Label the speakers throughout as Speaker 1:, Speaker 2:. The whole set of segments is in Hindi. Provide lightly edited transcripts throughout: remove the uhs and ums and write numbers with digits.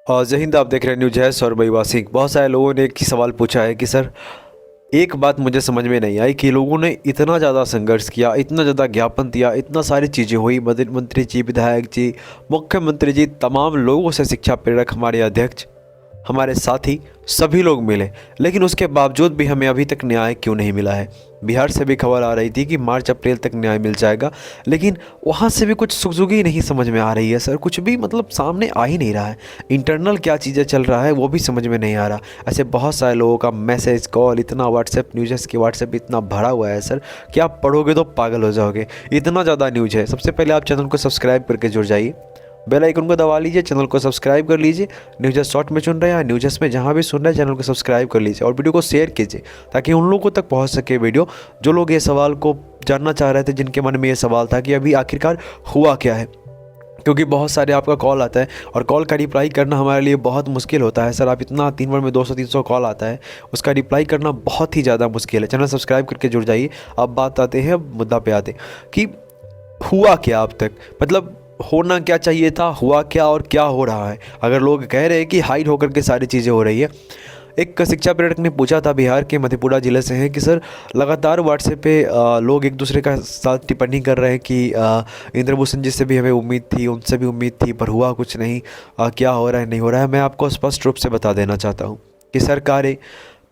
Speaker 1: जय हिंद। आप देख रहे हैं न्यूज है और वासिक। बहुत सारे लोगों ने एक ही सवाल पूछा है कि सर, एक बात मुझे समझ में नहीं आई कि लोगों ने इतना ज़्यादा संघर्ष किया, इतना ज़्यादा ज्ञापन दिया, इतना सारी चीज़ें हुई, मंत्री जी, विधायक जी, मुख्यमंत्री जी, तमाम लोगों से, शिक्षा प्रेरक, हमारे अध्यक्ष, हमारे साथी, सभी लोग मिले, लेकिन उसके बावजूद भी हमें अभी तक न्याय क्यों नहीं मिला है। बिहार से भी खबर आ रही थी कि मार्च अप्रैल तक न्याय मिल जाएगा, लेकिन वहाँ से भी कुछ सुगजुगी नहीं समझ में आ रही है सर। कुछ भी मतलब सामने आ ही नहीं रहा है। इंटरनल क्या चीज़ें चल रहा है वो भी समझ में नहीं आ रहा। ऐसे बहुत सारे लोगों का मैसेज, कॉल, इतना व्हाट्सएप, न्यूज़ की व्हाट्सएप इतना भरा हुआ है सर कि आप पढ़ोगे तो पागल हो जाओगे, इतना ज़्यादा न्यूज़ है। सबसे पहले आप चैनल को सब्सक्राइब करके जुड़ जाइए, बेल आइकन को दबा लीजिए, चैनल को सब्सक्राइब कर लीजिए। न्यूज़ शॉर्ट में सुन रहे हैं या न्यूज़ में जहाँ भी सुन रहे हैं, चैनल को सब्सक्राइब कर लीजिए और वीडियो को शेयर कीजिए ताकि उन लोगों तक पहुँच सके वीडियो जो लोग ये सवाल को जानना चाह रहे थे, जिनके मन में ये सवाल था कि अभी आखिरकार हुआ क्या है। क्योंकि बहुत सारे आपका कॉल आता है और कॉल का रिप्लाई करना हमारे लिए बहुत मुश्किल होता है सर। आप इतना 3 बार में 200-300 कॉल आता है, उसका रिप्लाई करना बहुत ही ज़्यादा मुश्किल है। चैनल सब्सक्राइब करके जुड़ जाइए। अब बात आते हैं, मुद्दा पे आते कि हुआ क्या अब तक, मतलब होना क्या चाहिए था, हुआ क्या और क्या हो रहा है। अगर लोग कह रहे हैं कि हाइड होकर के सारी चीज़ें हो रही है। एक शिक्षा प्रेरक ने पूछा था, बिहार के मधेपुरा ज़िले से हैं, कि सर लगातार व्हाट्सएप पे लोग एक दूसरे का साथ टिप्पणी कर रहे हैं कि इंद्रभूषण जी से भी हमें उम्मीद थी, उनसे भी उम्मीद थी, पर हुआ कुछ नहीं। क्या हो रहा है, नहीं हो रहा है। मैं आपको स्पष्ट रूप से बता देना चाहता हूँ कि सरकारें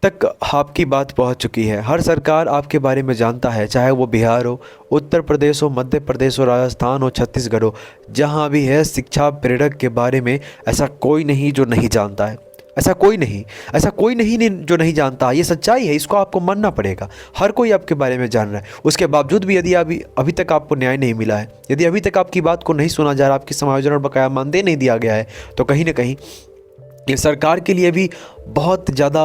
Speaker 1: तक आपकी बात पहुंच चुकी है। हर सरकार आपके बारे में जानता है, चाहे वो बिहार हो, उत्तर प्रदेश हो, मध्य प्रदेश हो, राजस्थान हो, छत्तीसगढ़ हो, जहां भी है। शिक्षा प्रेरक के बारे में ऐसा कोई नहीं जो नहीं जानता है। ऐसा कोई नहीं, ऐसा कोई नहीं जो नहीं जानता। ये सच्चाई है, इसको आपको मानना पड़ेगा। हर कोई आपके बारे में जान रहा है। उसके बावजूद भी यदि अभी तक आपको न्याय नहीं मिला है, यदि अभी तक आपकी बात को नहीं सुना जा रहा, आपकी समायोजन और बकाया मानदेय नहीं दिया गया है, तो कहीं ना कहीं ये सरकार के लिए भी बहुत ज़्यादा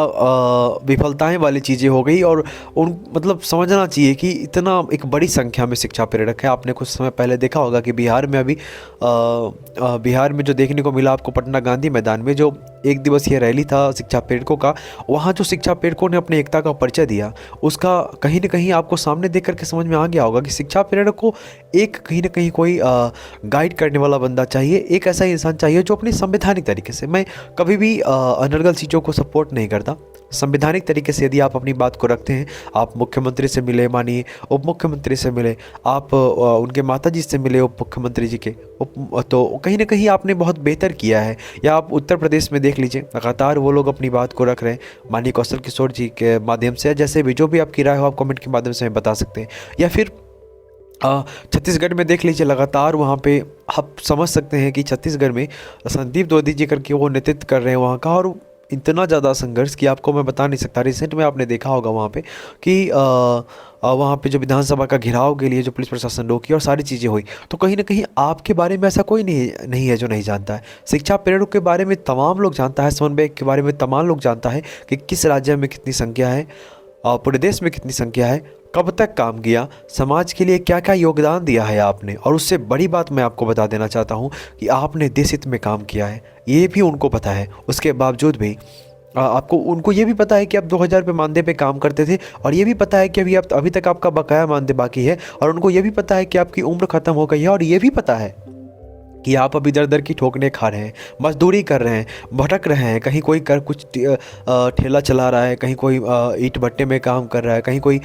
Speaker 1: विफलताएं वाली चीज़ें हो गई। और उन मतलब समझना चाहिए कि इतना एक बड़ी संख्या में शिक्षा प्रेरक है। आपने कुछ समय पहले देखा होगा कि बिहार में अभी बिहार में जो देखने को मिला आपको, पटना गांधी मैदान में जो एक दिवसीय रैली था शिक्षा प्रेरकों का, वहाँ जो शिक्षा प्रेरकों ने अपनी एकता का परिचय दिया, उसका कहीं ना कहीं आपको सामने देख करके समझ में आ गया होगा कि शिक्षा प्रेरक को एक कहीं ना कहीं कोई गाइड करने वाला बंदा चाहिए। एक ऐसा इंसान चाहिए जो अपनी संवैधानिक तरीके से, मैं कभी भी अनर्गल चीज़ों को सपोर्ट नहीं करता, संवैधानिक तरीके से यदि आप अपनी बात को रखते हैं, आप मुख्यमंत्री से मिले, मानिए उप मुख्यमंत्री से मिले, आप उनके माताजी से मिले, उप मुख्यमंत्री जी के, तो कहीं ना कहीं आपने बहुत बेहतर किया है। या आप उत्तर प्रदेश में देख लीजिए, लगातार वो लोग अपनी बात को रख रहे हैं, माननीय कौशल किशोर जी के माध्यम से। जैसे भी जो भी आपकी राय हो, आप कमेंट के माध्यम से हमें बता सकते हैं। या फिर छत्तीसगढ़ में देख लीजिए, लगातार वहाँ पे आप समझ सकते हैं कि छत्तीसगढ़ में संदीप द्विवेदी जी करके वो नेतृत्व कर रहे हैं वहाँ का, और इतना ज़्यादा संघर्ष कि आपको मैं बता नहीं सकता। रिसेंट में आपने देखा होगा वहाँ पे कि वहाँ पे जो विधानसभा का घेराव के लिए जो पुलिस प्रशासन रोकी और सारी चीज़ें हुई, तो कहीं ना कहीं आपके बारे में ऐसा कोई नहीं है जो नहीं जानता है। शिक्षा प्रेरक के बारे में तमाम लोग जानता है, समन्वय के बारे में तमाम लोग जानता है कि किस राज्य में कितनी संख्या है, पूरे देश में कितनी संख्या है, कब तक काम किया, समाज के लिए क्या क्या योगदान दिया है आपने। और उससे बड़ी बात मैं आपको बता देना चाहता हूँ कि आपने देश हित में काम किया है, ये भी उनको पता है। उसके बावजूद भी आपको, उनको ये भी पता है कि आप 2000 रुपये मानदेय पे काम करते थे, और ये भी पता है कि अभी तक आपका बकाया मानदेय बाकी है, और उनको ये भी पता है कि आपकी उम्र ख़त्म हो गई है, और ये भी पता है कि आप अभी दर दर की ठोकने खा रहे हैं, मजदूरी कर रहे हैं, भटक रहे हैं। कहीं कोई कर कुछ ठेला चला रहा है, कहीं कोई ईंट भट्टे में काम कर रहा है, कहीं कोई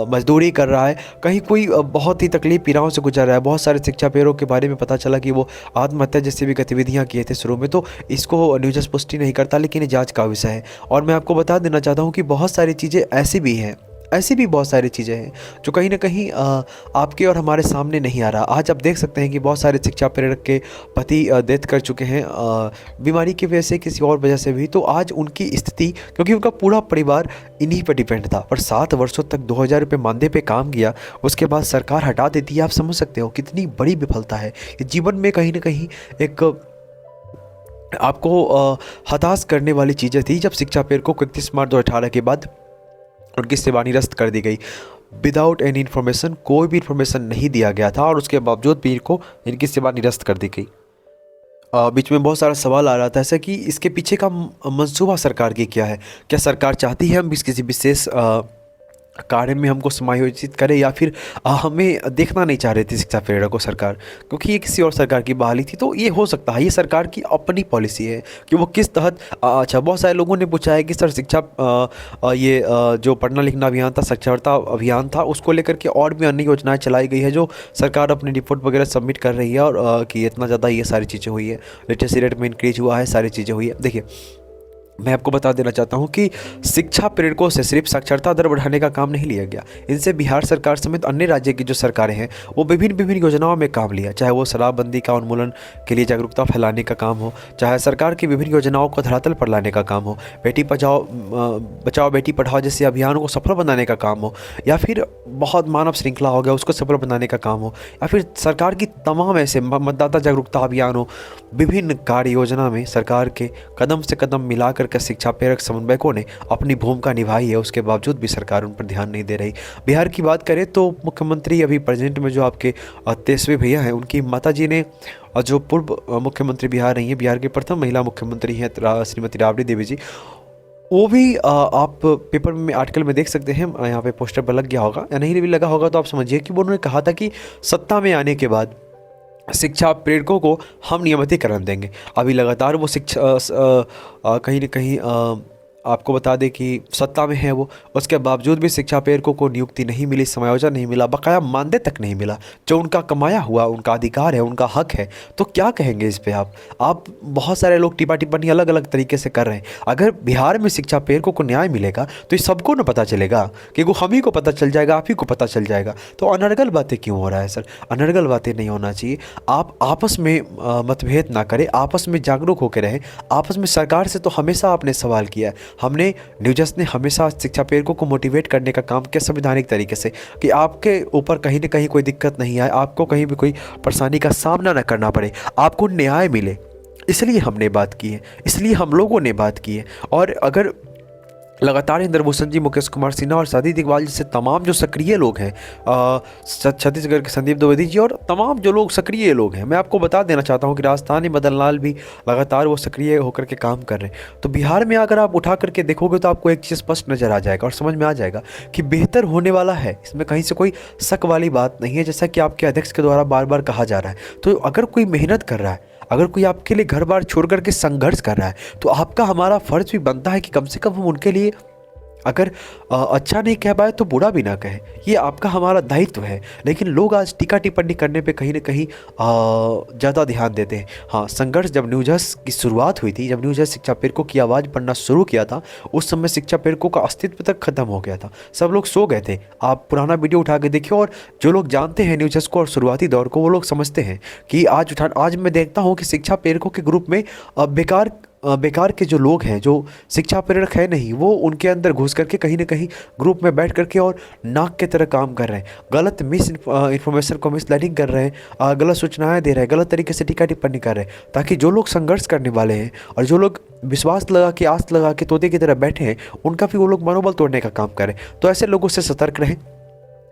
Speaker 1: मजदूरी कर रहा है, कहीं कोई बहुत ही तकलीफ पीड़ाओं से गुजर रहा है। बहुत सारे शिक्षा प्रेरकों के बारे में पता चला कि वो आत्महत्या जैसी भी गतिविधियाँ किए थे शुरू में, तो इसको न्यूज़ पुष्टि नहीं करता, लेकिन ये जाँच का विषय है। और मैं आपको बता देना चाहता हूँ कि बहुत सारी चीज़ें ऐसी भी हैं, ऐसी भी बहुत सारी चीज़ें हैं जो कहीं ना कहीं आपके और हमारे सामने नहीं आ रहा। आज आप देख सकते हैं कि बहुत सारे शिक्षा प्रेरक के पति डेथ कर चुके हैं, बीमारी की वजह से, किसी और वजह से भी। तो आज उनकी स्थिति, क्योंकि उनका पूरा परिवार इन्हीं पर डिपेंड था, पर 7 वर्षों तक 2000 रुपये मानदेय पे काम किया, उसके बाद सरकार हटा देती है। आप समझ सकते हो कितनी बड़ी विफलता है ये जीवन में। कहीं ना कहीं एक आपको हताश करने वाली चीज़ें थी जब शिक्षा प्रेरकों को 31 मार्च 2018 के बाद उनकी सेवा निरस्त कर दी गई। विदाउट एनी इन्फॉर्मेशन, कोई भी इन्फॉर्मेशन नहीं दिया गया था, और उसके बावजूद भी इनकी सेवा निरस्त कर दी गई। बीच में बहुत सारा सवाल आ रहा था ऐसा कि इसके पीछे का मंसूबा सरकार की क्या है। क्या सरकार चाहती है हम किसी विशेष कार्य में हमको समायोजित करे, या फिर हमें देखना नहीं चाह रही थी शिक्षा पीरियड को सरकार, क्योंकि ये किसी और सरकार की बहाली थी। तो ये हो सकता है ये सरकार की अपनी पॉलिसी है कि वो किस तहत अच्छा, बहुत सारे लोगों ने पूछा है कि सर शिक्षा जो पढ़ना लिखना अभियान था, साक्षरता अभियान था, उसको लेकर के और भी अन्य योजनाएं चलाई गई है जो सरकार अपनी रिपोर्ट वगैरह सबमिट कर रही है, और कि इतना ज़्यादा ये सारी चीज़ें हुई है, लिटरेसी रेट में इंक्रीज हुआ है, सारी चीज़ें हुई है। देखिए, मैं आपको बता देना चाहता हूं कि शिक्षा पीरियड से सिर्फ साक्षरता दर बढ़ाने का काम नहीं लिया गया। इनसे बिहार सरकार समेत अन्य राज्य की जो सरकारें हैं वो विभिन्न विभिन्न योजनाओं में काम लिया, चाहे वो शराबबंदी का उन्मूलन के लिए जागरूकता फैलाने का काम हो, चाहे सरकार की विभिन्न योजनाओं को धरातल पर लाने का काम हो, बेटी बचाओ बेटी पढ़ाओ जैसे अभियानों को सफल बनाने का काम हो, या फिर बहुत मानव श्रृंखला हो गया उसको सफल बनाने का काम हो, या फिर सरकार की तमाम ऐसे मतदाता जागरूकता अभियान हो। विभिन्न कार्य योजना में सरकार के कदम से कदम मिलाकर के शिक्षा प्रेरक समन्वयकों ने अपनी भूमिका निभाई है, उसके बावजूद भी सरकार उन पर ध्यान नहीं दे रही। बिहार की बात करें तो मुख्यमंत्री अभी प्रेजेंट में जो आपके तेजस्वी भैया हैं, उनकी माताजी ने जो पूर्व मुख्यमंत्री बिहार रही हैं, बिहार की प्रथम महिला मुख्यमंत्री हैं श्रीमती राबड़ी देवी जी, वो भी आप पेपर में आर्टिकल में देख सकते हैं, यहाँ पे पोस्टर पर लग गया होगा या नहीं भी लगा होगा तो आप समझिए कि वो उन्होंने कहा था कि सत्ता में आने के बाद शिक्षा प्रेरकों को हम नियमितीकरण देंगे। अभी लगातार वो शिक्षा कहीं ना कहीं आपको बता दें कि सत्ता में है वो, उसके बावजूद भी शिक्षा प्रेरकों को नियुक्ति नहीं मिली, समायोजन नहीं मिला, बकाया मानदेय तक नहीं मिला, जो उनका कमाया हुआ उनका अधिकार है, उनका हक है। तो क्या कहेंगे इस पे आप बहुत सारे लोग टिप्पा टिप्पणी अलग अलग तरीके से कर रहे हैं। अगर बिहार में शिक्षा प्रेरकों को न्याय मिलेगा तो ये सबको ना पता चलेगा, कि वो हम ही को पता चल जाएगा, आप ही को पता चल जाएगा। तो अनर्गल बातें क्यों हो रहा है सर? अनर्गल बातें नहीं होना चाहिए। आप आपस में मतभेद ना करें, आपस में जागरूक होकर रहें। आपस में सरकार से तो हमेशा आपने सवाल किया है, हमने न्यूजर्स ने हमेशा शिक्षा प्रेरकों को मोटिवेट करने का काम किया संवैधानिक तरीके से, कि आपके ऊपर कहीं ना कहीं कोई दिक्कत नहीं आए, आपको कहीं भी कोई परेशानी का सामना न करना पड़े, आपको न्याय मिले। इसलिए हमने बात की है, इसलिए हम लोगों ने बात की है। और अगर लगातार इंद्रभूषण जी, मुकेश कुमार सिन्हा और सादी दिग्वाल जैसे तमाम जो सक्रिय लोग हैं, छत्तीसगढ़ के संदीप द्विवेदी जी और तमाम जो लोग सक्रिय लोग हैं, मैं आपको बता देना चाहता हूं कि राजस्थान में मदन लाल भी लगातार वो सक्रिय होकर के काम कर रहे हैं। तो बिहार में अगर आप उठा करके देखोगे तो आपको एक चीज़ स्पष्ट नज़र आ जाएगा और समझ में आ जाएगा कि बेहतर होने वाला है, इसमें कहीं से कोई शक वाली बात नहीं है, जैसा कि आपके अध्यक्ष के द्वारा बार बार कहा जा रहा है। तो अगर कोई मेहनत कर रहा है, अगर कोई आपके लिए घर बार छोड़ करके संघर्ष कर रहा है, तो आपका हमारा फर्ज भी बनता है कि कम से कम हम उनके लिए अगर अच्छा नहीं कह पाए तो बुरा भी ना कहें, ये आपका हमारा दायित्व है। लेकिन लोग आज टीका टिप्पणी करने पे कहीं ना कहीं ज़्यादा ध्यान देते हैं। हाँ, संघर्ष जब न्यूजर्स की शुरुआत हुई थी, जब न्यूजर्स शिक्षा प्रेरकों की आवाज़ पढ़ना शुरू किया था, उस समय शिक्षा प्रेरकों का अस्तित्व तक खत्म हो गया था, सब लोग सो गए थे। आप पुराना वीडियो उठा के देखिए, और जो लोग जानते हैं न्यूजर्स को और शुरुआती दौर को, वो लोग समझते हैं कि आज मैं देखता हूँ कि शिक्षा प्रेरकों के ग्रुप में बेकार के जो लोग हैं, जो शिक्षा प्रेरक है नहीं, वो उनके अंदर घुस करके कहीं ना कहीं ग्रुप में बैठ करके और नाक के तरह काम कर रहे हैं, गलत इन्फॉर्मेशन को मिसलाइडिंग कर रहे हैं, गलत सूचनाएं दे रहे हैं, गलत तरीके से टीका टिप्पणी कर रहे हैं, ताकि जो लोग संघर्ष करने वाले हैं और जो लोग विश्वास लगा के, आस लगा के तोते की तरह बैठे हैं, उनका भी वो लोग मनोबल तोड़ने का काम करें। तो ऐसे लोगों से सतर्क रहें।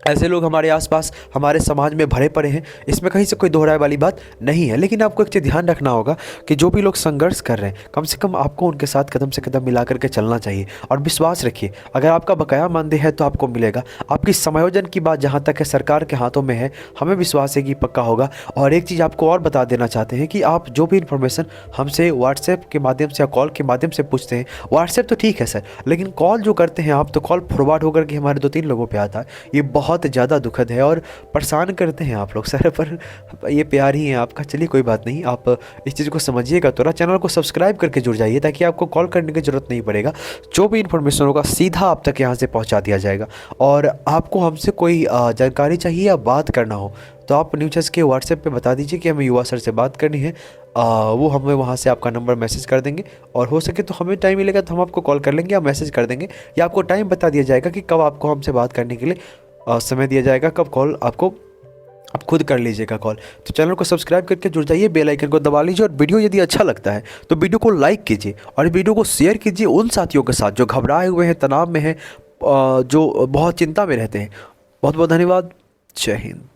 Speaker 1: ऐसे लोग हमारे आसपास, हमारे समाज में भरे पड़े हैं, इसमें कहीं से कोई दोहराए वाली बात नहीं है। लेकिन आपको एक चीज़ ध्यान रखना होगा कि जो भी लोग संघर्ष कर रहे हैं, कम से कम आपको उनके साथ कदम से कदम मिला करके चलना चाहिए। और विश्वास रखिए, अगर आपका बकाया मानदेय है तो आपको मिलेगा। आपकी समायोजन की बात जहाँ तक है सरकार के हाथों में है, हमें विश्वास है कि पक्का होगा। और एक चीज़ आपको और बता देना चाहते हैं कि आप जो भी इन्फॉर्मेशन हमसे व्हाट्सएप के माध्यम से या कॉल के माध्यम से पूछते हैं, व्हाट्सएप तो ठीक है सर, लेकिन कॉल जो करते हैं आप, तो कॉल फॉरवर्ड होकर के हमारे 2-3 लोगों पर आता है। ये बहुत ज़्यादा दुखद है और परेशान करते हैं आप लोग सर, पर ये प्यार ही है आपका। चलिए कोई बात नहीं, आप इस चीज़ को समझिएगा। थोड़ा चैनल को सब्सक्राइब करके जुड़ जाइए, ताकि आपको कॉल करने की ज़रूरत नहीं पड़ेगा। जो भी इन्फॉर्मेशन होगा सीधा आप तक यहाँ से पहुँचा दिया जाएगा। और आपको हमसे कोई जानकारी चाहिए या बात करना हो तो आप न्यूज़ के व्हाट्सएप पे बता दीजिए कि हमें युवा सर से बात करनी है। वो हमें वहाँ से आपका नंबर मैसेज कर देंगे, और हो सके तो हमें टाइम मिलेगा तो हम आपको कॉल कर लेंगे या मैसेज कर देंगे, या आपको टाइम बता दिया जाएगा कि कब आपको हमसे बात करने के लिए समय दिया जाएगा, कब कॉल आपको, आप खुद कर लीजिएगा कॉल। तो चैनल को सब्सक्राइब करके जुड़ जाइए, बेल आइकन को दबा लीजिए, और वीडियो यदि अच्छा लगता है तो वीडियो को लाइक कीजिए और वीडियो को शेयर कीजिए उन साथियों के साथ जो घबराए हुए हैं, तनाव में हैं, जो बहुत चिंता में रहते हैं। बहुत बहुत धन्यवाद। जय हिंद।